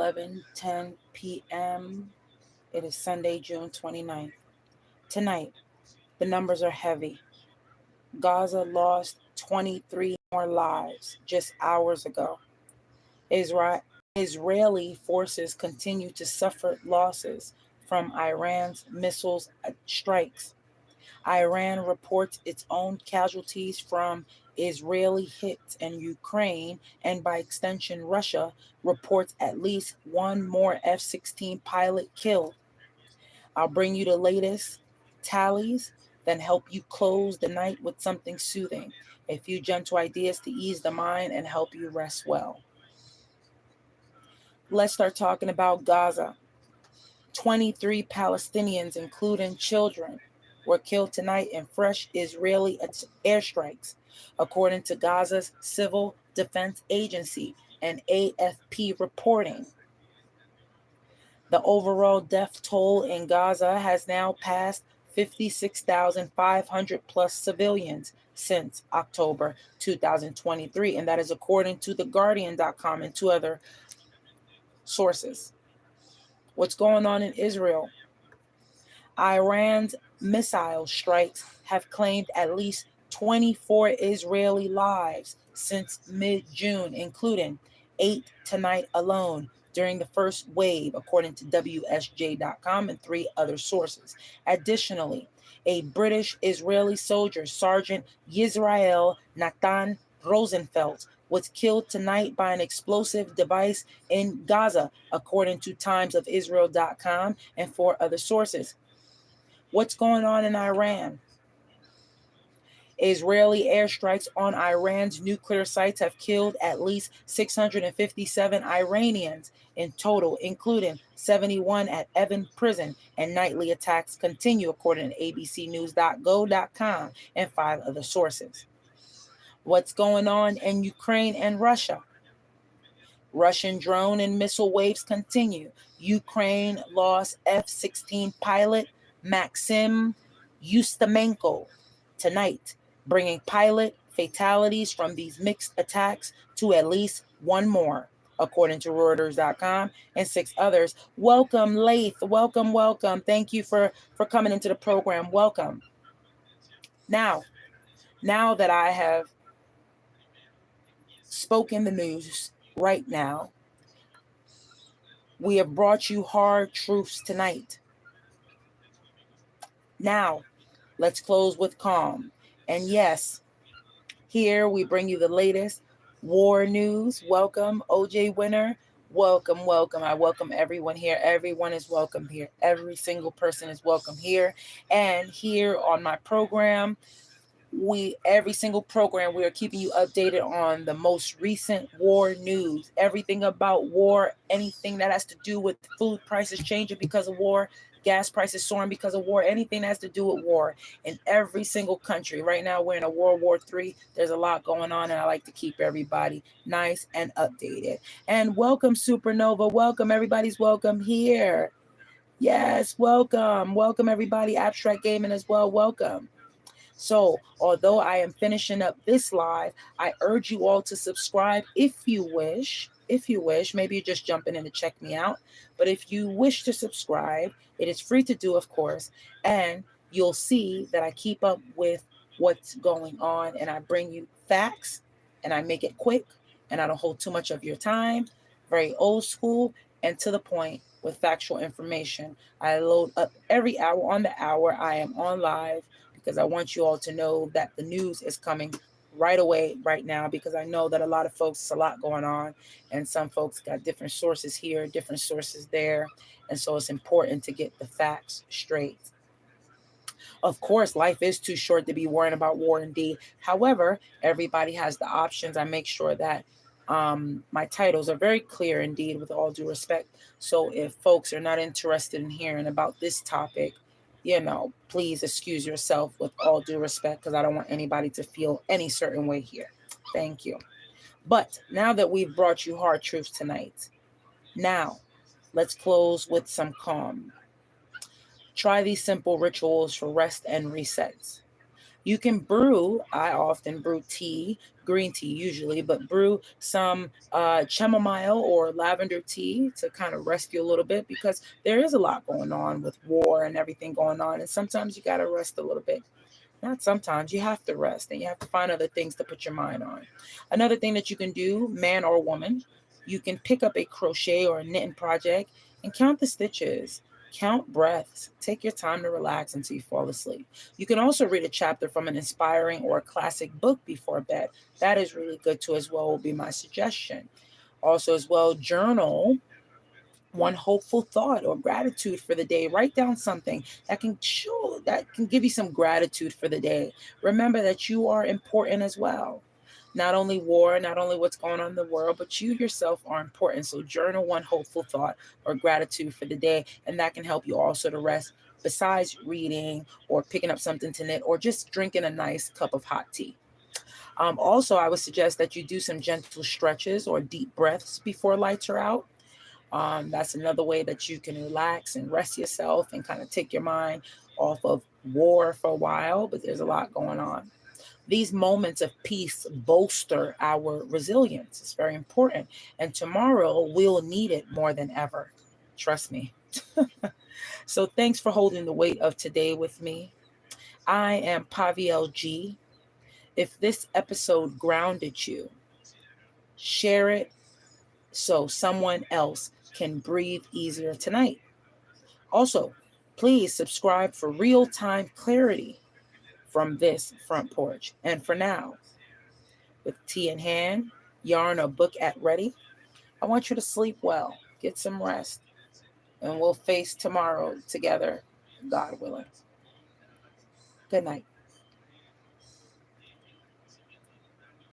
11:10 p.m. It is Sunday, June 29th. Tonight, the numbers are heavy. Gaza lost 23 more lives just hours ago. Israeli forces continue to suffer losses from Iran's missiles strikes. Iran reports its own casualties from Israeli hits, and Ukraine, and by extension Russia, reports at least one more F-16 pilot killed. I'll bring you the latest tallies, then help you close the night with something soothing, a few gentle ideas to ease the mind and help you rest well. Let's start talking about Gaza. 23 Palestinians, including children, were killed tonight in fresh Israeli airstrikes, according to Gaza's Civil Defense Agency and AFP reporting. The overall death toll in Gaza has now passed 56,500 plus civilians since October 2023, and that is according to TheGuardian.com and two other sources. What's going on in Israel? Iran's missile strikes have claimed at least 24 Israeli lives since mid-June, including 8 tonight alone during the first wave, according to WSJ.com and 3 other sources. Additionally, a British-Israeli soldier, Sergeant Yisrael Nathan Rosenfeld, was killed tonight by an explosive device in Gaza, according to timesofisrael.com and 4 other sources. What's going on in Iran? Israeli airstrikes on Iran's nuclear sites have killed at least 657 Iranians in total, including 71 at Evin prison, and nightly attacks continue, according to abcnews.go.com and 5 other sources. What's going on in Ukraine and Russia? Russian drone and missile waves continue. Ukraine lost F-16 pilot Maxim Ustamenko tonight, bringing pilot fatalities from these mixed attacks to at least one more, according to Reuters.com and 6 others. Welcome, Laith. Welcome, welcome. Thank you for coming into the program. Welcome. Now that I have spoken the news right now, we have brought you hard truths tonight. Now, let's close with calm. And yes, here we bring you the latest war news. Welcome, OJ Winner. Welcome, welcome. I welcome everyone here. Everyone is welcome here. Every single person is welcome here. And here on my program, every single program, we are keeping you updated on the most recent war news. Everything about war, anything that has to do with food prices changing because of war, gas prices soaring because of war, anything that has to do with war in every single country. Right now, we're in a World War III. There's a lot going on, and I like to keep everybody nice and updated. And welcome, Supernova. Welcome. Everybody's welcome here. Yes, welcome. Welcome, everybody. Abstract Gaming as well. Welcome. So, although I am finishing up this live, I urge you all to subscribe if you wish. Maybe you're just jumping in to check me out. But if you wish to subscribe, it is free to do, of course. And you'll see that I keep up with what's going on, and I bring you facts, and I make it quick, and I don't hold too much of your time. Very old school and to the point with factual information. I load up every hour on the hour. I am on live, because I want you all to know that the news is coming right away, right now, because I know that a lot of folks, it's a lot going on, and some folks got different sources here, different sources there, and so it's important to get the facts straight. Of course, life is too short to be worrying about war indeed. However, everybody has the options. I make sure that my titles are very clear indeed, with all due respect. So if folks are not interested in hearing about this topic, please excuse yourself with all due respect, because I don't want anybody to feel any certain way here. Thank you. But now that we've brought you hard truths tonight, now let's close with some calm. Try these simple rituals for rest and resets. You can brew, I often brew tea, green tea usually, but brew some chamomile or lavender tea to kind of rest you a little bit, because there is a lot going on with war and everything going on. And sometimes you got to rest a little bit. Not sometimes, you have to rest and you have to find other things to put your mind on. Another thing that you can do, man or woman, you can pick up a crochet or a knitting project and count the stitches, count breaths, take your time to relax until you fall asleep. You can also read a chapter from an inspiring or a classic book before bed. That is really good too, as well, will be my suggestion. Also, as well, journal one hopeful thought or gratitude for the day. Write down something that can show, that can give you some gratitude for the day. Remember that you are important as well. Not only war, not only what's going on in the world, but you yourself are important. So journal one hopeful thought or gratitude for the day, and that can help you also to rest, besides reading or picking up something to knit or just drinking a nice cup of hot tea. Also, I would suggest that you do some gentle stretches or deep breaths before lights are out. That's another way that you can relax and rest yourself and kind of take your mind off of war for a while, but there's a lot going on. These moments of peace bolster our resilience. It's very important. And tomorrow we'll need it more than ever. Trust me. So thanks for holding the weight of today with me. I am Paviel G. If this episode grounded you, share it so someone else can breathe easier tonight. Also, please subscribe for real-time clarity from this front porch. And for now, with tea in hand, yarn or book at ready, I want you to sleep well, get some rest, and we'll face tomorrow together, God willing. Good night.